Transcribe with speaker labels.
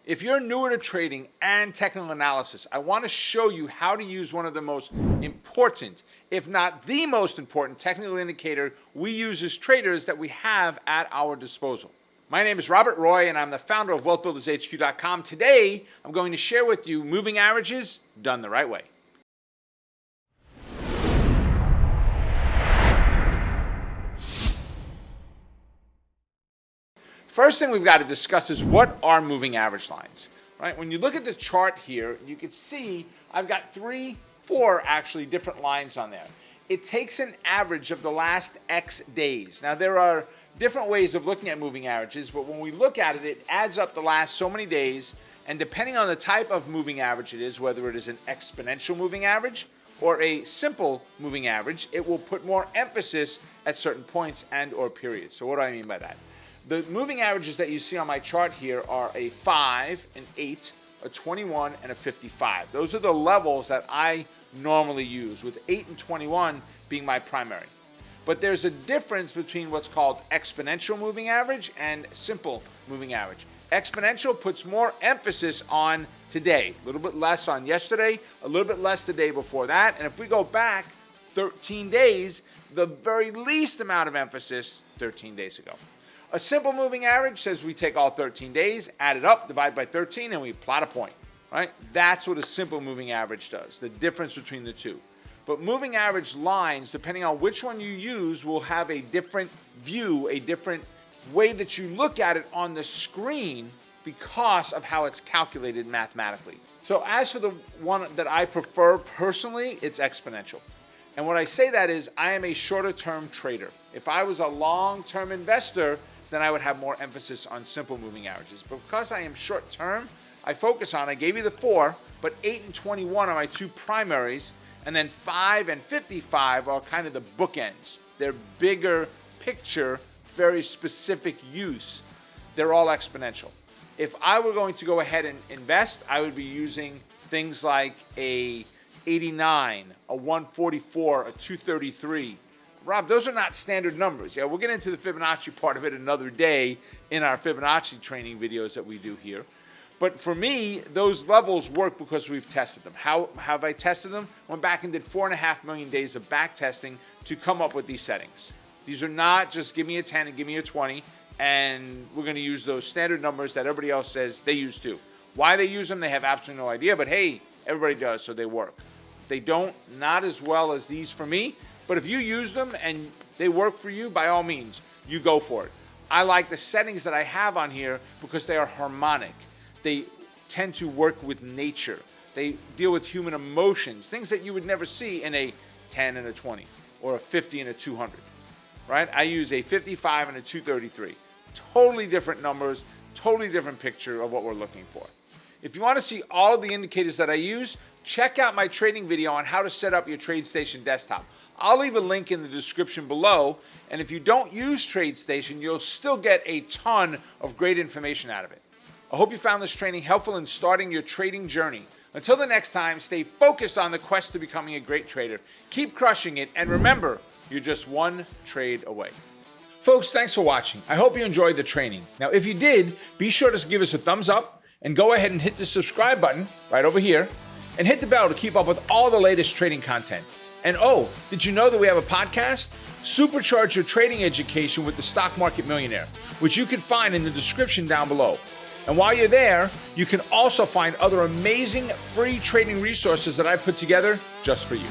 Speaker 1: If you're newer to trading and technical analysis, I want to show you how to use one of the most important, if not the most important technical indicator we use as traders that we have at our disposal. My name is Robert Roy and I'm the founder of WealthBuildersHQ.com. Today, I'm going to share with you moving averages done the right way. First thing we've got to discuss is what are moving average lines, right? When you look at the chart here, you can see I've got four actually different lines on there. It takes an average of the last X days. Now there are different ways of looking at moving averages, but when we look at it, it adds up the last so many days, and depending on the type of moving average it is, whether it is an exponential moving average or a simple moving average, it will put more emphasis at certain points and or periods. So what do I mean by that? The moving averages that you see on my chart here are a 5, an 8, a 21, and a 55. Those are the levels that I normally use, with 8 and 21 being my primary. But there's a difference between what's called exponential moving average and simple moving average. Exponential puts more emphasis on today, a little bit less on yesterday, a little bit less the day before that. And if we go back 13 days, the very least amount of emphasis 13 days ago. A simple moving average says we take all 13 days, add it up, divide by 13, and we plot a point, right? That's what a simple moving average does, the difference between the two. But moving average lines, depending on which one you use, will have a different view, a different way that you look at it on the screen because of how it's calculated mathematically. So as for the one that I prefer personally, it's exponential. And when I say that is, I am a shorter term trader. If I was a long-term investor, then I would have more emphasis on simple moving averages. But because I am short term, I focus on, I gave you the 4, but 8 and 21 are my two primaries, and then 5 and 55 are kind of the bookends. They're bigger picture, very specific use. They're all exponential. If I were going to go ahead and invest, I would be using things like a 89, a 144, a 233. Rob, those are not standard numbers. Yeah, we'll get into the Fibonacci part of it another day in our Fibonacci training videos that we do here. But for me, those levels work because we've tested them. How have I tested them? Went back and did 4.5 million days of back testing to come up with these settings. These are not just give me a 10 and give me a 20, and we're going to use those standard numbers that everybody else says they use too. Why they use them, they have absolutely no idea, but hey, everybody does, so they work. They don't, not as well as these for me, but if you use them and they work for you, by all means, you go for it. I like the settings that I have on here because they are harmonic. They tend to work with nature. They deal with human emotions, things that you would never see in a 10 and a 20 or a 50 and a 200, right? I use a 55 and a 233. Totally different numbers, totally different picture of what we're looking for. If you want to see all of the indicators that I use, check out my trading video on how to set up your TradeStation desktop. I'll leave a link in the description below, and if you don't use TradeStation, you'll still get a ton of great information out of it. I hope you found this training helpful in starting your trading journey. Until the next time, stay focused on the quest to becoming a great trader. Keep crushing it, and remember, you're just one trade away. Folks, thanks for watching. I hope you enjoyed the training. Now, if you did, be sure to give us a thumbs up, and go ahead and hit the subscribe button right over here, and hit the bell to keep up with all the latest trading content. And oh, did you know that we have a podcast? Supercharge your trading education with the Stock Market Millionaire, which you can find in the description down below. And while you're there, you can also find other amazing free trading resources that I put together just for you.